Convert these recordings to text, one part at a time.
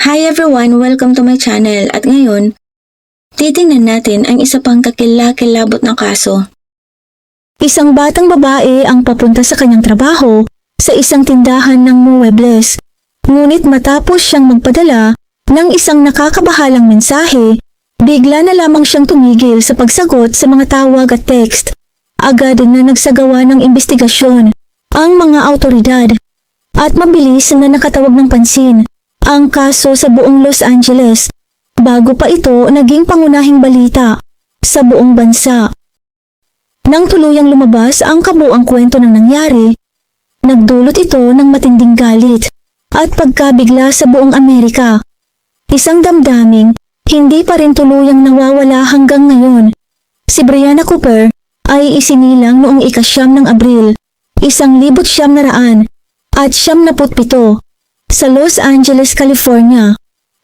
Hi everyone! Welcome to my channel at ngayon, titingnan natin ang isa pang kakilakilabot na kaso. Isang batang babae ang papunta sa kanyang trabaho sa isang tindahan ng muebles. Ngunit matapos siyang magpadala ng isang nakakabahalang mensahe, bigla na lamang siyang tumigil sa pagsagot sa mga tawag at text. Agad na nagsagawa ng investigasyon ang mga awtoridad at mabilis na nakatawag ng pansin ang kaso sa buong Los Angeles bago pa ito naging pangunahing balita sa buong bansa. Nang tuluyang lumabas ang kabuuang kwento ng nangyari, nagdulot ito ng matinding galit at pagkabigla sa buong Amerika. Isang damdaming hindi pa rin tuluyang nawawala hanggang ngayon. Si Brianna Cooper ay isinilang noong ika-9 ng Abril, 1997 sa Los Angeles, California.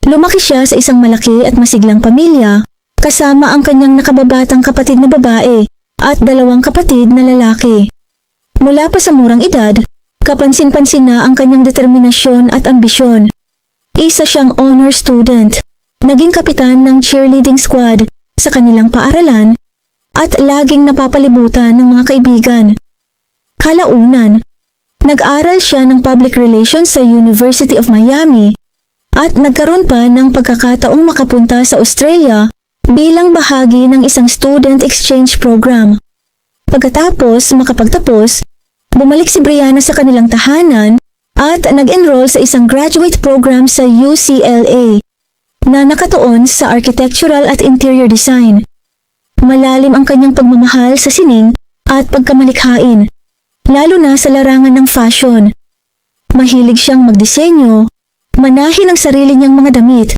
Lumaki siya sa isang malaki at masiglang pamilya kasama ang kanyang nakababatang kapatid na babae at 2 kapatid na lalaki. Mula pa sa murang edad, kapansin-pansin na ang kanyang determinasyon at ambisyon. Isa siyang honor student, naging kapitan ng cheerleading squad sa kanilang paaralan at laging napapalibutan ng mga kaibigan. Kalaunan, nag-aral siya ng public relations sa University of Miami at nagkaroon pa ng pagkakataong makapunta sa Australia bilang bahagi ng isang student exchange program. Pagkatapos makapagtapos, bumalik si Brianna sa kanilang tahanan at nag-enroll sa isang graduate program sa UCLA na nakatuon sa architectural at interior design. Malalim ang kanyang pagmamahal sa sining at pagkamalikhain, lalo na sa larangan ng fashion. Mahilig siyang magdisenyo, manahin ang sarili niyang mga damit,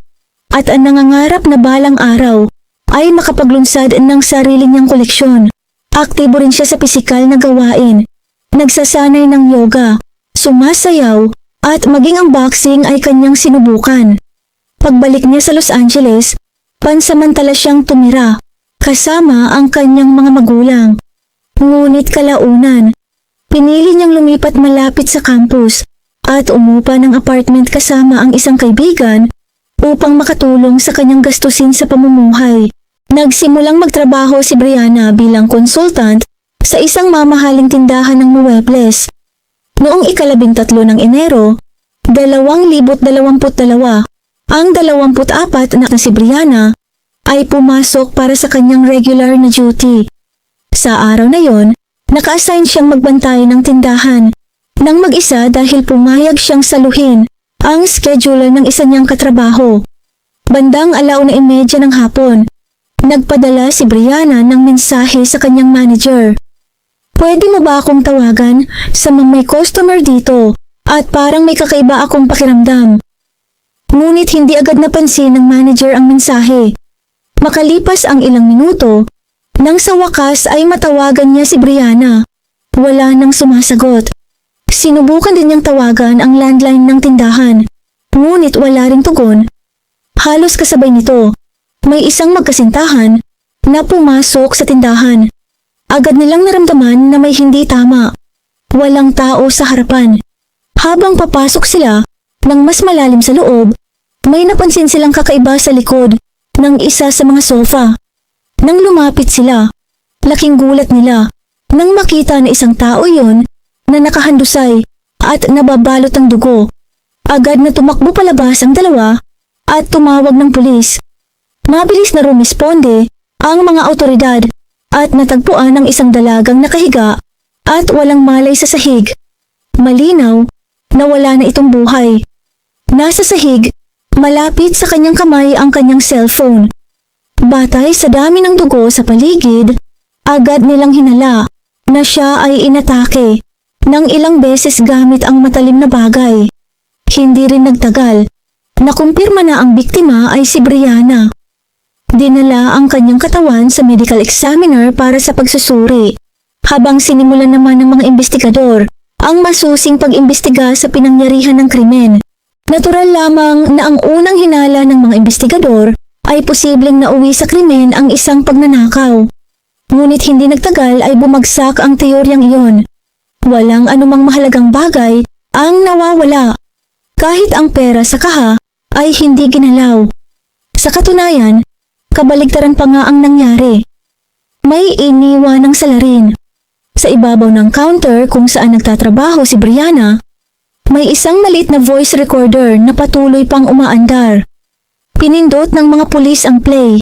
at ang nangangarap na balang araw ay makapaglunsad ng sarili niyang koleksyon. Aktibo rin siya sa pisikal na gawain, nagsasanay ng yoga, sumasayaw, at maging ang boxing ay kanyang sinubukan. Pagbalik niya sa Los Angeles, pansamantala siyang tumira, kasama ang kanyang mga magulang. Ngunit kalaunan, pinili niyang lumipat malapit sa campus at umupa ng apartment kasama ang isang kaibigan upang makatulong sa kanyang gastusin sa pamumuhay. Nagsimulang magtrabaho si Brianna bilang consultant sa isang mamahaling tindahan ng muebles. Noong ika-13 ng Enero, 2022, ang 24 na si Brianna ay pumasok para sa kanyang regular na duty. Sa araw na yon, naka-assign siyang magbantay ng tindahan nang mag-isa dahil pumayag siyang saluhin ang schedule ng isa niyang katrabaho. Bandang 1:30 ng hapon, nagpadala si Brianna ng mensahe sa kanyang manager. "Pwede mo ba akong tawagan sa may customer dito at parang may kakaiba akong pakiramdam?" Ngunit hindi agad napansin ng manager ang mensahe. Makalipas ang ilang minuto, nang sa wakas ay matawagan niya si Brianna, wala nang sumasagot. Sinubukan din niyang tawagan ang landline ng tindahan, ngunit wala ring tugon. Halos kasabay nito, may isang magkasintahan na pumasok sa tindahan. Agad nilang naramdaman na may hindi tama. Walang tao sa harapan. Habang papasok sila ng mas malalim sa loob, may napansin silang kakaiba sa likod ng isa sa mga sofa. Nang lumapit sila, laking gulat nila nang makita na isang tao yon na nakahandusay at nababalot ng dugo. Agad na tumakbo palabas ang dalawa at tumawag ng pulis. Mabilis na rumisponde ang mga awtoridad at natagpuan ang isang dalagang nakahiga at walang malay sa sahig. Malinaw na wala na itong buhay. Nasa sahig, malapit sa kanyang kamay ang kanyang cellphone. Batay sa dami ng dugo sa paligid, agad nilang hinala na siya ay inatake ng ilang beses gamit ang matalim na bagay. Hindi rin nagtagal, nakumpirma na ang biktima ay si Brianna. Dinala ang kanyang katawan sa medical examiner para sa pagsusuri, habang sinimulan naman ng mga investigador ang masusing pag-imbestiga sa pinangyarihan ng krimen. Natural lamang na ang unang hinala ng mga investigador ay posibleng nauwi sa krimen ang isang pagnanakaw. Ngunit hindi nagtagal ay bumagsak ang teoryang iyon. Walang anumang mahalagang bagay ang nawawala. Kahit ang pera sa kaha ay hindi ginalaw. Sa katunayan, kabaligtaran pa nga ang nangyari. May iniwanang salarin. Sa ibabaw ng counter kung saan nagtatrabaho si Brianna, may isang maliit na voice recorder na patuloy pang umaandar. Pinindot ng mga pulis ang play,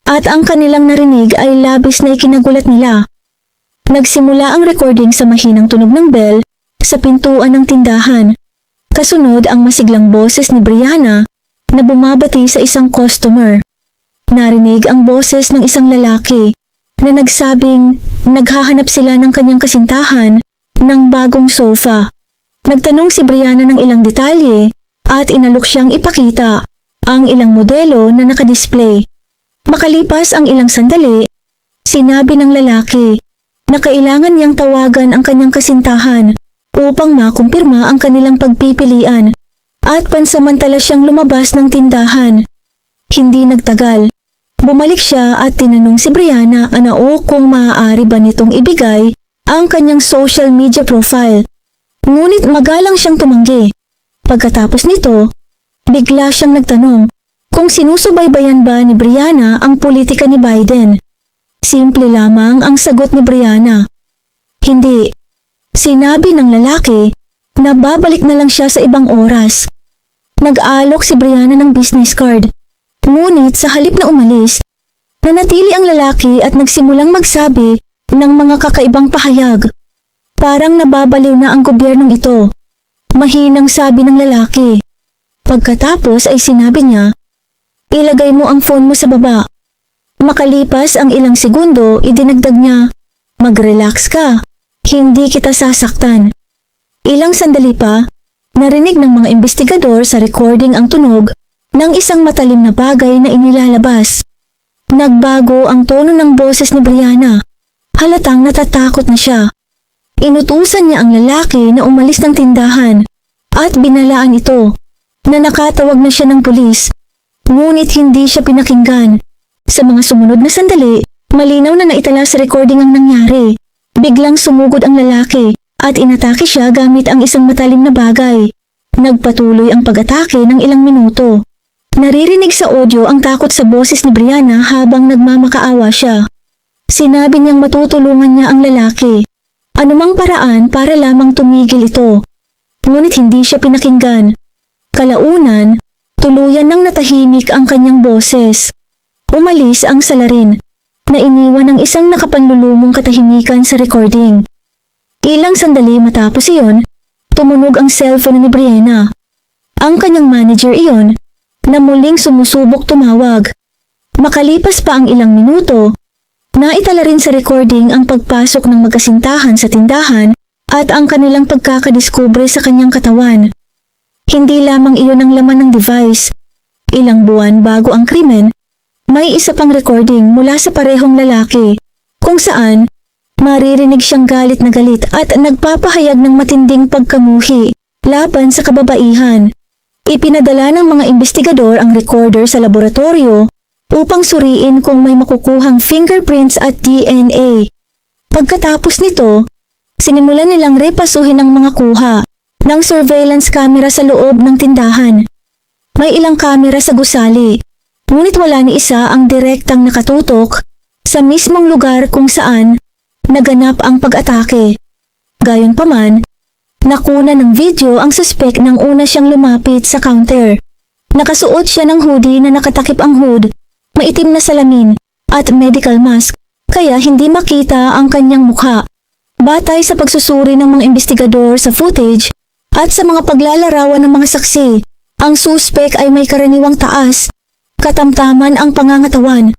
at ang kanilang narinig ay labis na ikinagulat nila. Nagsimula ang recording sa mahinang tunog ng bell sa pintuan ng tindahan. Kasunod ang masiglang boses ni Brianna na bumabati sa isang customer. Narinig ang boses ng isang lalaki na nagsabing naghahanap sila ng kanyang kasintahan ng bagong sofa. Nagtanong si Brianna ng ilang detalye at inalok siyang ipakita ang ilang modelo na nakadisplay. Makalipas ang ilang sandali, sinabi ng lalaki na kailangan niyang tawagan ang kanyang kasintahan upang makumpirma ang kanilang pagpipilian at pansamantala siyang lumabas ng tindahan. Hindi nagtagal. Bumalik siya at tinanong si Brianna kung maaari ba nitong ibigay ang kanyang social media profile. Ngunit magalang siyang tumanggi. Pagkatapos nito, bigla siyang nagtanong kung sinusubaybayan ba ni Brianna ang politika ni Biden. Simple lamang ang sagot ni Brianna. Hindi. Sinabi ng lalaki na babalik na lang siya sa ibang oras. Nag-alok si Brianna ng business card. Ngunit sa halip na umalis, nanatili ang lalaki at nagsimulang magsabi ng mga kakaibang pahayag. Parang nababaliw na ang gobyernong ito. Mahinang sabi ng lalaki. Pagkatapos ay sinabi niya, ilagay mo ang phone mo sa baba. Makalipas ang ilang segundo, idinagdag niya, mag-relax ka, hindi kita sasaktan. Ilang sandali pa, narinig ng mga investigador sa recording ang tunog ng isang matalim na bagay na inilalabas. Nagbago ang tono ng boses ni Brianna. Halatang natatakot na siya. Inutusan niya ang lalaki na umalis ng tindahan at binalaan ito na nakatawag na siya ng pulis. Ngunit hindi siya pinakinggan. Sa mga sumunod na sandali, malinaw na naitala sa recording ang nangyari. Biglang sumugod ang lalaki at inatake siya gamit ang isang matalim na bagay. Nagpatuloy ang pag-atake ng ilang minuto. Naririnig sa audio ang takot sa boses ni Brianna habang nagmamakaawa siya. Sinabi niyang matutulungan niya ang lalaki. Anumang paraan para lamang tumigil ito. Ngunit hindi siya pinakinggan. Kalaunan, tuluyan nang natahimik ang kanyang boses. Umalis ang salarin na iniwan ng isang nakapanlulumong katahimikan sa recording. Ilang sandali matapos iyon, tumunog ang cellphone ni Brianna. Ang kanyang manager iyon na muling sumusubok tumawag. Makalipas pa ang ilang minuto, naitala rin sa recording ang pagpasok ng magkasintahan sa tindahan at ang kanilang pagkakadiskubre sa kanyang katawan. Hindi lamang iyon ang laman ng device. Ilang buwan bago ang krimen, may isa pang recording mula sa parehong lalaki kung saan maririnig siyang galit na galit at nagpapahayag ng matinding pagkamuhi laban sa kababaihan. Ipinadala ng mga investigador ang recorder sa laboratorio upang suriin kung may makukuhang fingerprints at DNA. Pagkatapos nito, sinimulan nilang repasuhin ang mga kuha ng surveillance camera sa loob ng tindahan. May ilang kamera sa gusali, ngunit wala ni isa ang direktang nakatutok sa mismong lugar kung saan naganap ang pag-atake. Gayunpaman, nakuna ng video ang suspek nang una siyang lumapit sa counter. Nakasuot siya ng hoodie na nakatakip ang hood, maitim na salamin at medical mask, kaya hindi makita ang kanyang mukha. Batay sa pagsusuri ng mga investigador sa footage at sa mga paglalarawan ng mga saksi, ang suspek ay may karaniwang taas, katamtaman ang pangangatawan,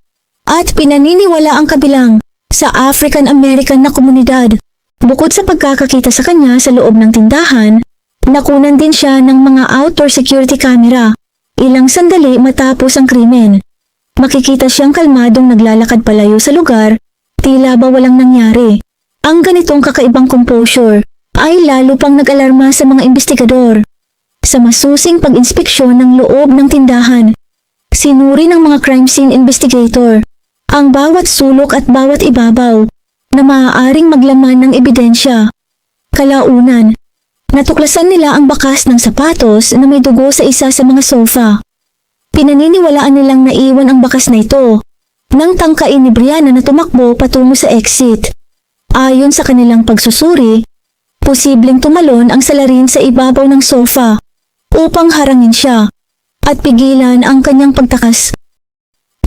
at pinaniniwala ang kabilang sa African-American na komunidad. Bukod sa pagkakakita sa kanya sa loob ng tindahan, nakunan din siya ng mga outdoor security camera. Ilang sandali matapos ang krimen, makikita siyang kalmadong naglalakad palayo sa lugar, tila ba walang nangyari. Ang ganitong kakaibang composure ay lalo pang nag-alarma sa mga investigador. Sa masusing pag-inspeksyon ng loob ng tindahan, sinuri ng mga crime scene investigator ang bawat sulok at bawat ibabaw na maaaring maglaman ng ebidensya. Kalaunan, natuklasan nila ang bakas ng sapatos na may dugo sa isa sa mga sofa. Pinaniniwalaan nilang naiwan ang bakas na ito nang tangkain ni Brianna na tumakbo patungo sa exit. Ayon sa kanilang pagsusuri, posibleng tumalon ang salarin sa ibabaw ng sofa upang harangin siya at pigilan ang kanyang pagtakas.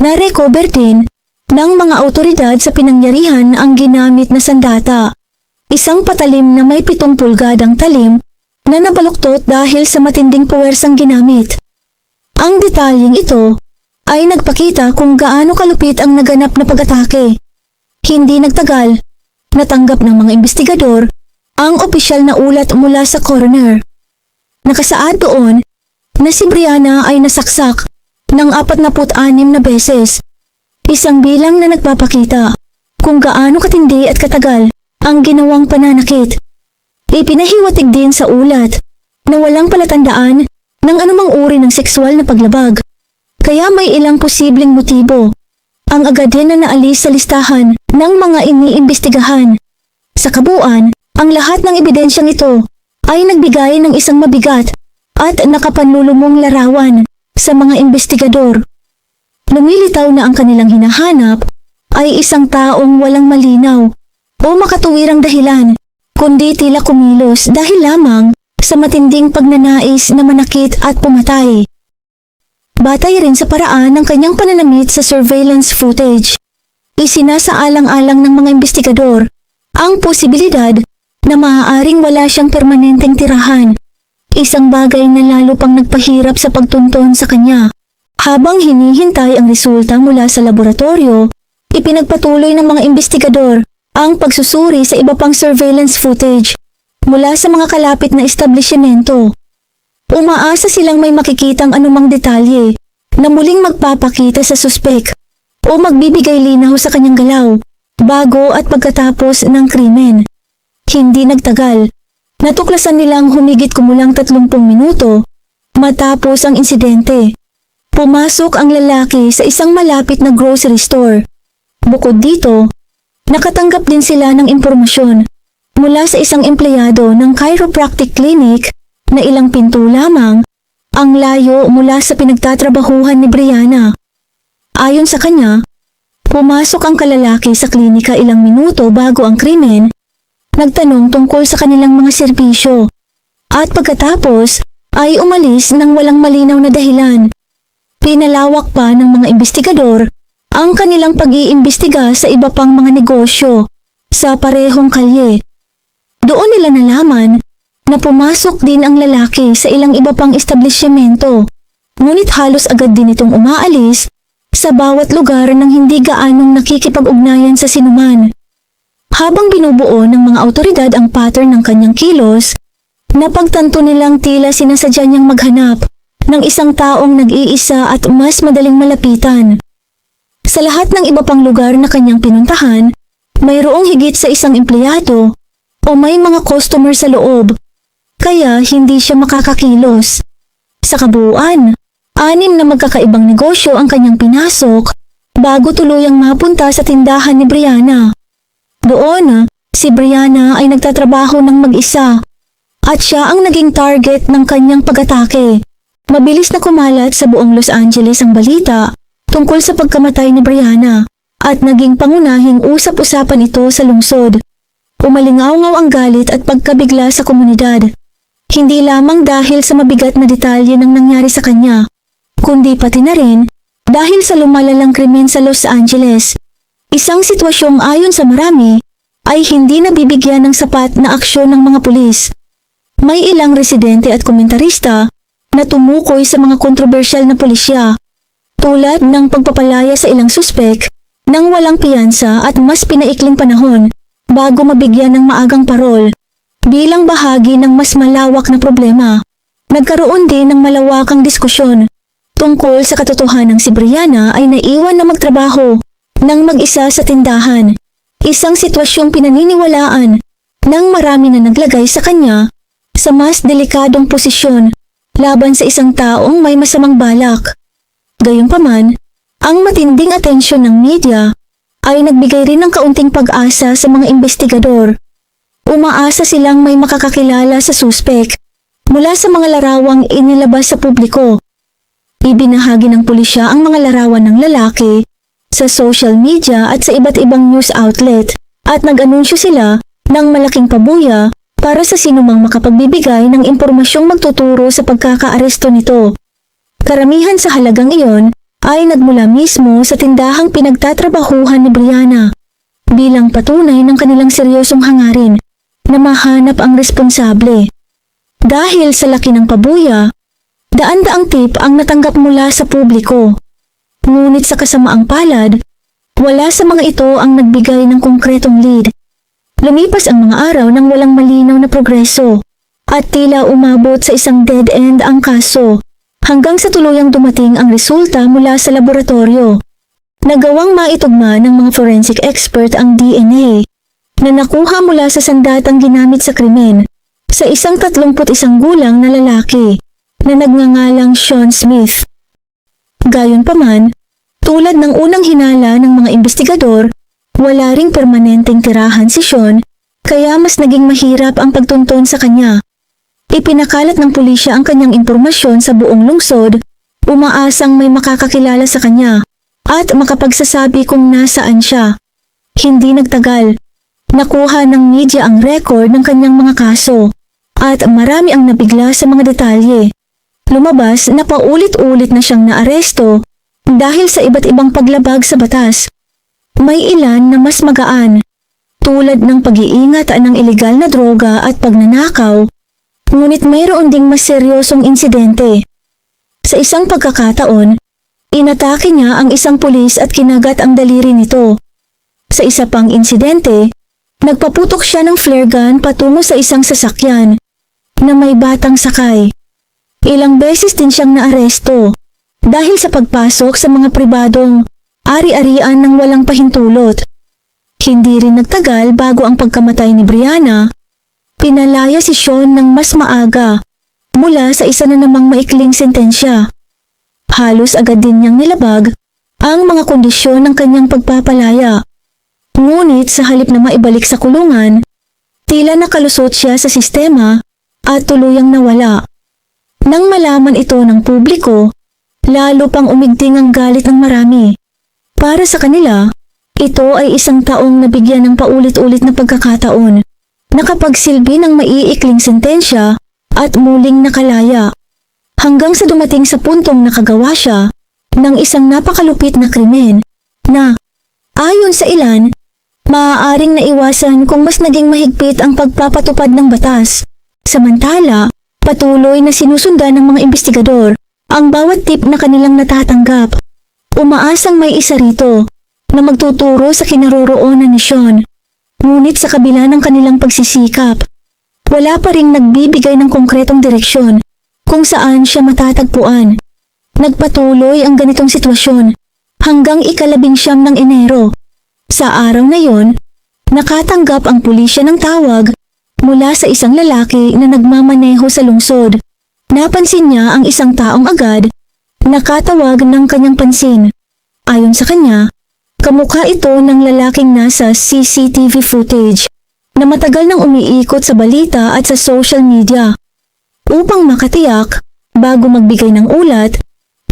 Na-recover din ng mga awtoridad sa pinangyarihan ang ginamit na sandata, isang patalim na may 7 pulgadang talim na nabaluktot dahil sa matinding puwersang ginamit. Ang detalyeng ito ay nagpakita kung gaano kalupit ang naganap na pag-atake. Hindi nagtagal, natanggap ng mga investigador ang opisyal na ulat mula sa coroner. Nakasaad doon na si Brianna ay nasaksak ng 46 na beses, isang bilang na nagpapakita kung gaano katindi at katagal ang ginawang pananakit. Ipinahiwatig din sa ulat na walang palatandaan ng anumang uri ng sexual na paglabag, kaya may ilang posibleng motibo. Ang agad din na naalis sa listahan ng mga iniimbestigahan. Sa kabuuan, ang lahat ng ebidensyang ito ay nagbigay ng isang mabigat at nakapanlulumong larawan sa mga investigador. Lumilitaw na ang kanilang hinahanap ay isang taong walang malinaw o makatuwirang dahilan, kundi tila kumilos dahil lamang sa matinding pagnanais na manakit at pumatay. Batay rin sa paraan ng kanyang pananamit sa surveillance footage, isinasaalang-alang ng mga investigador ang posibilidad na maaaring wala siyang permanenteng tirahan, isang bagay na lalo pang nagpahirap sa pagtunton sa kanya. Habang hinihintay ang resulta mula sa laboratorio, ipinagpatuloy ng mga investigador ang pagsusuri sa iba pang surveillance footage mula sa mga kalapit na establishmento. Umaasa silang may makikitang anumang detalye na muling magpapakita sa suspek o magbibigay linaw sa kanyang galaw bago at pagkatapos ng krimen. Hindi nagtagal, natuklasan nilang humigit kumulang 30 minuto matapos ang insidente. Pumasok ang lalaki sa isang malapit na grocery store. Bukod dito, nakatanggap din sila ng impormasyon mula sa isang empleyado ng chiropractic clinic na ilang pinto lamang ang layo mula sa pinagtatrabahuhan ni Brianna. Ayon sa kanya, pumasok ang kalalaki sa klinika ilang minuto bago ang krimen, nagtanong tungkol sa kanilang mga serbisyo, at pagkatapos ay umalis ng walang malinaw na dahilan. Pinalawak pa ng mga investigador ang kanilang pag-iimbestiga sa iba pang mga negosyo sa parehong kalye. Doon nila nalaman na pumasok din ang lalaki sa ilang iba pang establishmento, ngunit halos agad din itong umaalis sa bawat lugar nang hindi gaanong nakikipag-ugnayan sa sinuman. Habang binubuo ng mga awtoridad ang pattern ng kanyang kilos, napagtanto nilang tila sinasadya niyang maghanap ng isang taong nag-iisa at mas madaling malapitan. Sa lahat ng iba pang lugar na kanyang pinuntahan, mayroong higit sa isang empleyado o may mga customer sa loob, kaya hindi siya makakakilos. Sa kabuuan, 6 na magkakaibang negosyo ang kanyang pinasok bago tuluyang mapunta sa tindahan ni Brianna. Doon, si Brianna ay nagtatrabaho ng mag-isa at siya ang naging target ng kanyang pag-atake. Mabilis na kumalat sa buong Los Angeles ang balita tungkol sa pagkamatay ni Brianna at naging pangunahing usap-usapan ito sa lungsod. Umalingaw-ngaw ang galit at pagkabigla sa komunidad. Hindi lamang dahil sa mabigat na detalye ng nangyari sa kanya, kundi pati na rin dahil sa lumalalang krimen sa Los Angeles. Isang sitwasyong ayon sa marami ay hindi nabibigyan ng sapat na aksyon ng mga pulis. May ilang residente at komentarista na tumukoy sa mga kontrobersyal na pulisya, tulad ng pagpapalaya sa ilang suspek nang walang piyansa at mas pinaikling panahon bago mabigyan ng maagang parol. Bilang bahagi ng mas malawak na problema, nagkaroon din ng malawakang diskusyon tungkol sa katotohanang si Brianna ay naiwan na magtrabaho ng mag-isa sa tindahan, isang sitwasyong pinaniniwalaan ng marami na naglagay sa kanya sa mas delikadong posisyon laban sa isang taong may masamang balak. Gayunpaman, ang matinding atensyon ng media ay nagbigay rin ng kaunting pag-asa sa mga investigador. Umaasa silang may makakakilala sa suspek mula sa mga larawang inilabas sa publiko. Ibinahagi ng pulisya ang mga larawan ng lalaki sa social media at sa iba't ibang news outlet at nag-anunsyo sila ng malaking pabuya para sa sinumang makapagbibigay ng impormasyong magtuturo sa pagkakaaresto nito. Karamihan sa halagang iyon ay nagmula mismo sa tindahang pinagtatrabahuhan ni Brianna bilang patunay ng kanilang seryosong hangarin na mahanap ang responsable. Dahil sa laki ng pabuya, daan-daang tip ang natanggap mula sa publiko. Ngunit sa kasamaang palad, wala sa mga ito ang nagbigay ng konkretong lead. Lumipas ang mga araw nang walang malinaw na progreso at tila umabot sa isang dead end ang kaso hanggang sa tuluyang dumating ang resulta mula sa laboratorio. Nagawang maitugma ng mga forensic expert ang DNA na nakuha mula sa sandatang ginamit sa krimen sa isang 31 gulang na lalaki na nagngangalang Sean Smith. Gayunpaman, tulad ng unang hinala ng mga investigador, wala ring permanenteng tirahan si Sean kaya mas naging mahirap ang pagtuntun sa kanya. Ipinakalat ng pulisya ang kanyang impormasyon sa buong lungsod, umaasang may makakakilala sa kanya at makapagsasabi kung nasaan siya. Hindi nagtagal, nakuha ng media ang record ng kanyang mga kaso at marami ang nabigla sa mga detalye. Lumabas na paulit-ulit na siyang naaresto dahil sa iba't ibang paglabag sa batas. May ilan na mas magaan, tulad ng pag-iingat ng ilegal na droga at pagnanakaw, ngunit mayroon ding mas seryosong insidente. Sa isang pagkakataon, inatake niya ang isang pulis at kinagat ang daliri nito. Sa isa pang insidente, nagpaputok siya ng flare gun patungo sa isang sasakyan na may batang sakay. Ilang beses din siyang naaresto dahil sa pagpasok sa mga pribadong ari-arian ng walang pahintulot. Hindi rin nagtagal bago ang pagkamatay ni Brianna, pinalaya si Sean ng mas maaga mula sa isa na namang maikling sentensya. Halos agad din niyang nilabag ang mga kondisyon ng kanyang pagpapalaya. Ngunit sa halip na maibalik sa kulungan, tila nakalusot siya sa sistema at tuluyang nawala. Nang malaman ito ng publiko, lalo pang umigting ang galit ng marami. Para sa kanila, ito ay isang taong nabigyan ng paulit-ulit na pagkakataon, nakapagsilbi ng maiikling sentensya at muling nakalaya. Hanggang sa dumating sa puntong nakagawa siya ng isang napakalupit na krimen na, ayon sa ilan, maaaring naiwasan kung mas naging mahigpit ang pagpapatupad ng batas. Samantala, patuloy na sinusundan ng mga investigador ang bawat tip na kanilang natatanggap. Umaasang may isa rito na magtuturo sa kinaroroonan ni Sean. Ngunit sa kabila ng kanilang pagsisikap, wala pa ring nagbibigay ng konkretong direksyon kung saan siya matatagpuan. Nagpatuloy ang ganitong sitwasyon hanggang ika-19 ng Enero. Sa araw na yon, nakatanggap ang pulisya ng tawag mula sa isang lalaki na nagmamaneho sa lungsod. Napansin niya ang isang taong agad nakatawag ng kanyang pansin. Ayon sa kanya, kamukha ito ng lalaking nasa CCTV footage na matagal nang umiikot sa balita at sa social media. Upang makatiyak, bago magbigay ng ulat,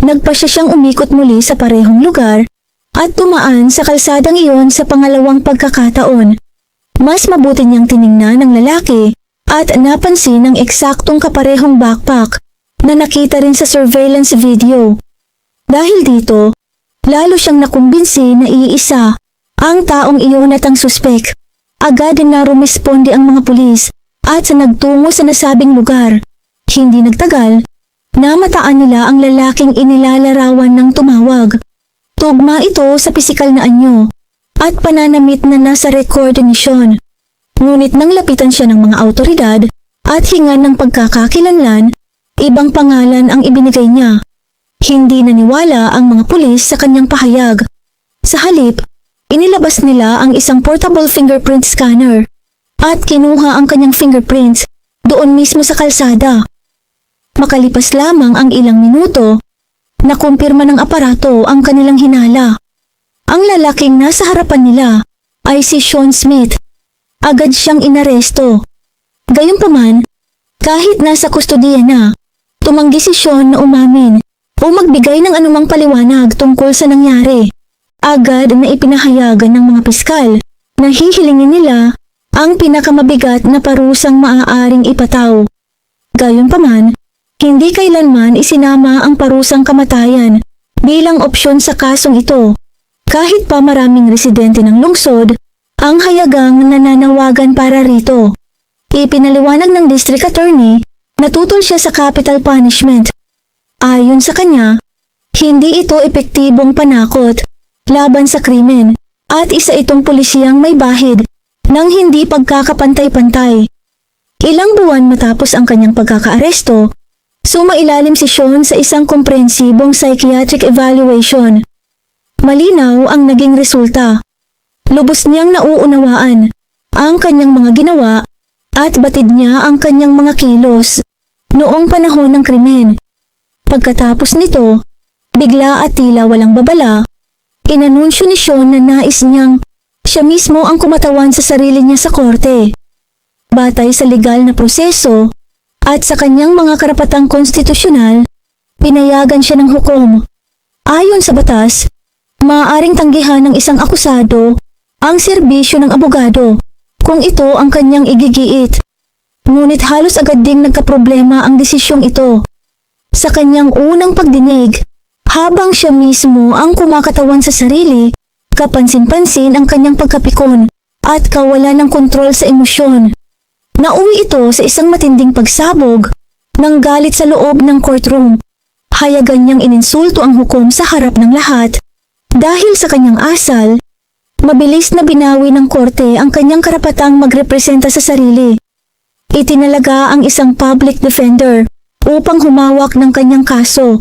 nagpasya siyang umikot muli sa parehong lugar at tumaan sa kalsadang iyon sa pangalawang pagkakataon. Mas mabuti niyang tiningnan ng lalaki at napansin ang eksaktong kaparehong backpack na nakita rin sa surveillance video. Dahil dito, lalo siyang nakumbinsi na iisa ang taong iyon at ang suspek. Agad na rumisponde ang mga pulis at sa nagtungo sa nasabing lugar. Hindi nagtagal, namataan nila ang lalaking inilalarawan ng tumawag. Tugma ito sa pisikal na anyo at pananamit na nasa record ni Sean. Ngunit nang lapitan siya ng mga autoridad at hingan ng pagkakakilanlan, ibang pangalan ang ibinigay niya. Hindi naniwala ang mga pulis sa kanyang pahayag. Sa halip, inilabas nila ang isang portable fingerprint scanner at kinuha ang kanyang fingerprints doon mismo sa kalsada. Makalipas lamang ang ilang minuto, nakumpirma ng aparato ang kanilang hinala. Ang lalaking nasa harapan nila ay si Sean Smith. Agad siyang inaresto. Gayunpaman, kahit nasa kustodiya na, tumanggi si Sean na umamin o magbigay ng anumang paliwanag tungkol sa nangyari. Agad na ipinahayagan ng mga piskal na hihilingin nila ang pinakamabigat na parusang maaaring ipataw. Gayunpaman, hindi kailanman isinama ang parusang kamatayan bilang opsyon sa kasong ito. Kahit pa maraming residente ng lungsod ang hayagang nananawagan para rito. Ipinaliwanag ng district attorney na tutol siya sa capital punishment. Ayon sa kanya, hindi ito epektibong panakot laban sa krimen at isa itong pulisiyang may bahid ng hindi pagkakapantay-pantay. Ilang buwan matapos ang kanyang pagkakaaresto, sumailalim si Sean sa isang komprehensibong psychiatric evaluation. Malinaw ang naging resulta. Lubos niyang nauunawaan ang kanyang mga ginawa at batid niya ang kanyang mga kilos noong panahon ng krimen. Pagkatapos nito, bigla at tila walang babala, inanunsyo ni Sean na nais niyang siya mismo ang kumatawan sa sarili niya sa korte. Batay sa legal na proseso at sa kanyang mga karapatang konstitusyonal, pinayagan siya ng hukom. Ayon sa batas, maaaring tanggihan ng isang akusado ang serbisyo ng abogado kung ito ang kanyang igigiit. Ngunit halos agad ding nagkaproblema ang desisyong ito. Sa kanyang unang pagdinig, habang siya mismo ang kumakatawan sa sarili, kapansin-pansin ang kanyang pagkapikon at kawalan ng kontrol sa emosyon. Nauwi ito sa isang matinding pagsabog ng galit sa loob ng courtroom. Hayagan niyang ininsulto ang hukom sa harap ng lahat. Dahil sa kanyang asal, mabilis na binawi ng korte ang kanyang karapatang magrepresenta sa sarili. Itinalaga ang isang public defender upang humawak ng kanyang kaso.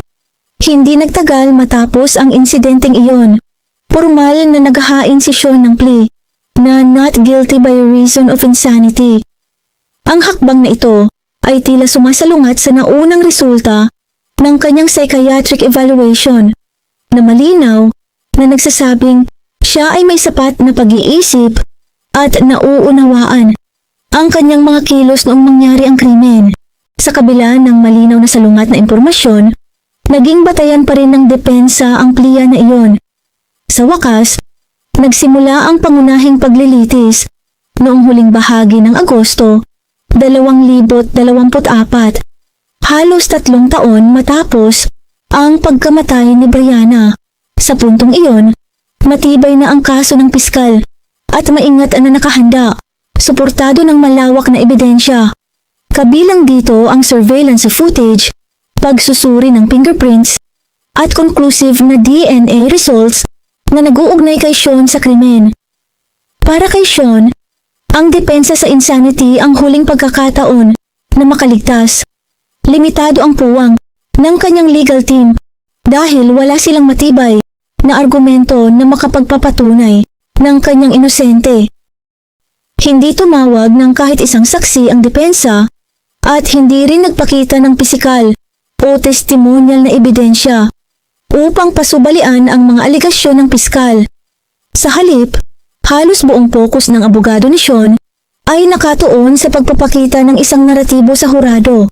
Hindi nagtagal matapos ang insidenteng iyon. Formal na naghahain si Sean ng plea na not guilty by reason of insanity. Ang hakbang na ito ay tila sumasalungat sa naunang resulta ng kanyang psychiatric evaluation na malinaw na nagsasabing siya ay may sapat na pag-iisip at nauunawaan ang kanyang mga kilos noong mangyari ang krimen. Sa kabila ng malinaw na salungat na impormasyon, naging batayan pa rin ng depensa ang pliya na iyon. Sa wakas, nagsimula ang pangunahing paglilitis noong huling bahagi ng Agosto 2024, halos 3 taon matapos ang pagkamatay ni Brianna. Sa puntong iyon, matibay na ang kaso ng piskal at maingat na nakahanda, suportado ng malawak na ebidensya. Kabilang dito ang surveillance footage, pagsusuri ng fingerprints, at conclusive na DNA results na nag-uugnay kay Sean sa krimen. Para kay Sean, ang depensa sa insanity ang huling pagkakataon na makaligtas. Limitado ang puwang ng kanyang legal team dahil wala silang matibay na argumento na makapagpapatunay ng kanyang inosente. Hindi tumawag ng kahit isang saksi ang depensa at hindi rin nagpakita ng pisikal o testimonial na ebidensya upang pasubalian ang mga aligasyon ng piskal. Sa halip, halos buong focus ng abogado ni Sean ay nakatuon sa pagpapakita ng isang naratibo sa hurado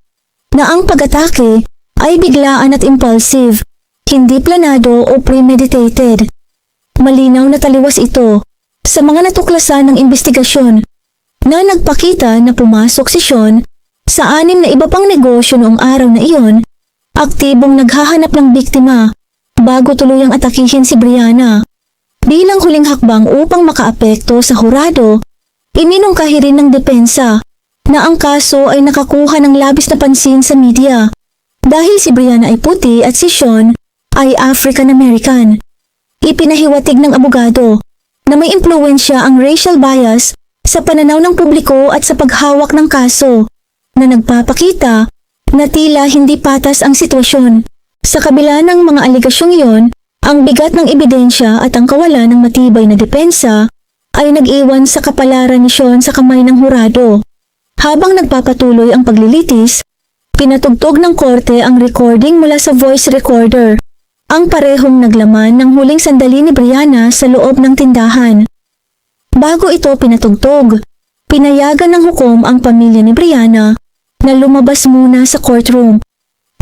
na ang pag-atake ay biglaan at impulsive, hindi planado o premeditated. Malinaw na taliwas ito sa mga natuklasan ng investigasyon na nagpakita na pumasok si Sean sa 6 na iba pang negosyo noong araw na iyon, aktibong naghahanap ng biktima bago tuluyang atakihin si Brianna. Bilang huling hakbang upang makaapekto sa hurado, iminungkahi rin ng depensa na ang kaso ay nakakuha ng labis na pansin sa media dahil si Brianna ay puti at si Sean ay African American. Ipinahiwatig ng abogado na may impluwensya ang racial bias sa pananaw ng publiko at sa paghawak ng kaso na nagpapakita na tila hindi patas ang sitwasyon. Sa kabila ng mga aligasyong iyon, ang bigat ng ebidensya at ang kawalan ng matibay na depensa ay nag-iwan sa kapalaran ni Sean sa kamay ng hurado. Habang nagpapatuloy ang paglilitis, pinatugtog ng korte ang recording mula sa voice recorder, ang parehong naglaman ng huling sandali ni Brianna sa loob ng tindahan. Bago ito pinatugtog, pinayagan ng hukom ang pamilya ni Brianna na lumabas muna sa courtroom.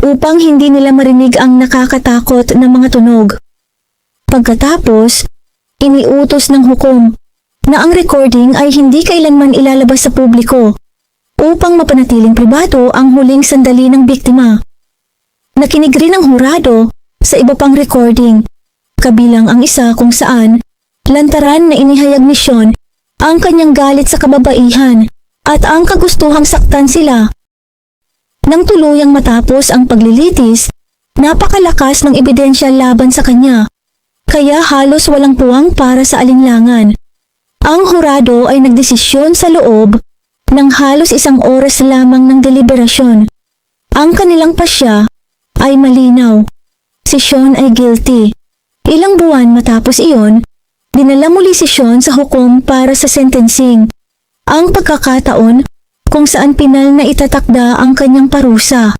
upang hindi nila marinig ang nakakatakot na mga tunog. Pagkatapos, iniutos ng hukom na ang recording ay hindi kailanman ilalabas sa publiko upang mapanatiling pribado ang huling sandali ng biktima. Nakinig rin ang hurado sa iba pang recording, kabilang ang isa kung saan lantaran na inihayag ni Sean ang kanyang galit sa kababaihan at ang kagustuhang saktan sila. Nang tuluyang matapos ang paglilitis, napakalakas ng ebidensya laban sa kanya, kaya halos walang puwang para sa alinlangan. Ang hurado ay nagdesisyon sa loob ng halos 1 oras lamang ng deliberasyon. Ang kanilang pasya ay malinaw. Si Sean ay guilty. Ilang buwan matapos iyon, dinala muli si Sean sa hukom para sa sentencing. Ang pagkakataon kung saan pinal na itatakda ang kanyang parusa.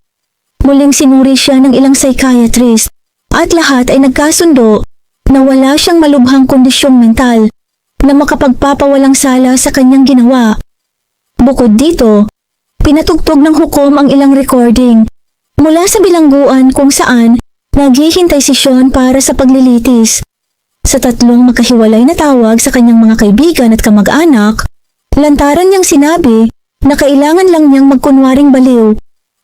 Muling sinuri siya ng ilang psychiatrist at lahat ay nagkasundo na wala siyang malubhang kondisyong mental na makapagpapawalang sala sa kanyang ginawa. Bukod dito, pinatugtog ng hukom ang ilang recording mula sa bilangguan kung saan naghihintay si Sean para sa paglilitis. Sa 3 magkahiwalay na tawag sa kanyang mga kaibigan at kamag-anak, lantaran niyang sinabi na kailangan lang niyang magkunwaring baliw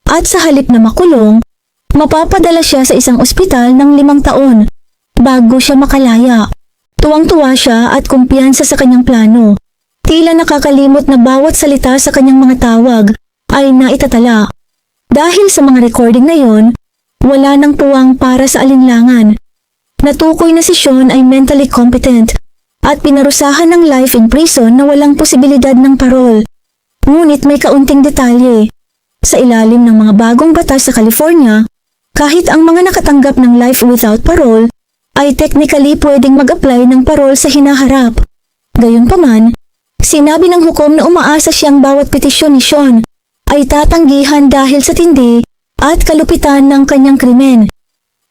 at sa halip na makulong, mapapadala siya sa isang ospital ng 5 taon bago siya makalaya. Tuwang-tuwa siya at kumpiyansa sa kanyang plano. Tila nakakalimot na bawat salita sa kanyang mga tawag ay naitatala. Dahil sa mga recording na yon, wala nang puwang para sa alinlangan. Natukoy na si Sean ay mentally competent at pinarusahan ng life in prison na walang posibilidad ng parol. Ngunit may kaunting detalye. Sa ilalim ng mga bagong batas sa California, kahit ang mga nakatanggap ng life without parole ay technically pwedeng mag-apply ng parol sa hinaharap. Gayunpaman, sinabi ng hukom na umaasa siyang bawat petisyon ni Sean ay tatanggihan dahil sa tindi at kalupitan ng kanyang krimen.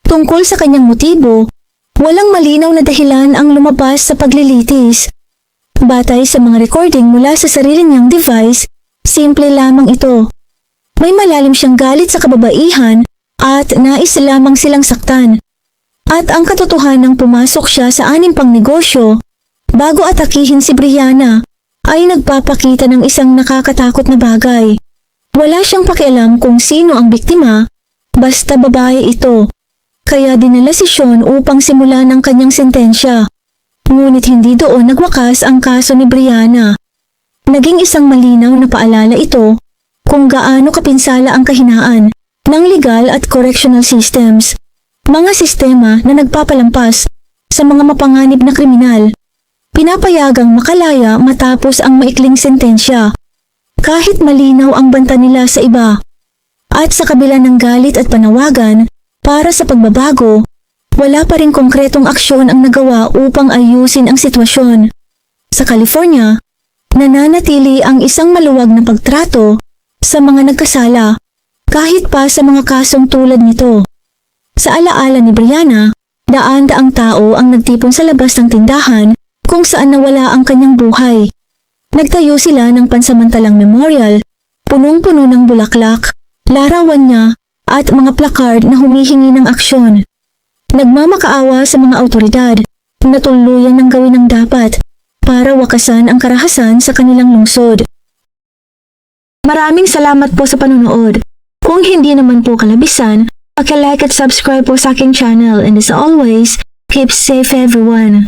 Tungkol sa kanyang motibo, walang malinaw na dahilan ang lumabas sa paglilitis. Batay sa mga recording mula sa sarili niyang device, simple lamang ito. May malalim siyang galit sa kababaihan at nais lamang silang saktan. At ang katotohanang pumasok siya sa 6 pang negosyo bago atakihin si Brianna ay nagpapakita ng isang nakakatakot na bagay. Wala siyang pakialam kung sino ang biktima, basta babae ito. Kaya dinala si Sean upang simulan ang kanyang sentensya. Ngunit hindi doon nagwakas ang kaso ni Brianna. Naging isang malinaw na paalala ito kung gaano kapinsala ang kahinaan ng legal at correctional systems. Mga sistema na nagpapalampas sa mga mapanganib na kriminal. Pinapayagang makalaya matapos ang maikling sentensya. Kahit malinaw ang banta nila sa iba. At sa kabila ng galit at panawagan para sa pagbabago, wala pa rin konkretong aksyon ang nagawa upang ayusin ang sitwasyon. Sa California, nananatili ang isang maluwag na pagtrato sa mga nagkasala kahit pa sa mga kasong tulad nito. Sa alaala ni Brianna, daan-daang tao ang nagtipon sa labas ng tindahan kung saan nawala ang kanyang buhay. Nagtayo sila ng pansamantalang memorial, punong-puno ng bulaklak, larawan niya at mga placard na humihingi ng aksyon. Nagmamakaawa sa mga awtoridad na tuluyan ng gawin ang dapat para wakasan ang karahasan sa kanilang lungsod. Maraming salamat po sa panunood. Kung hindi naman po kalabisan, paki-like at subscribe po sa aking channel, and as always, keep safe everyone.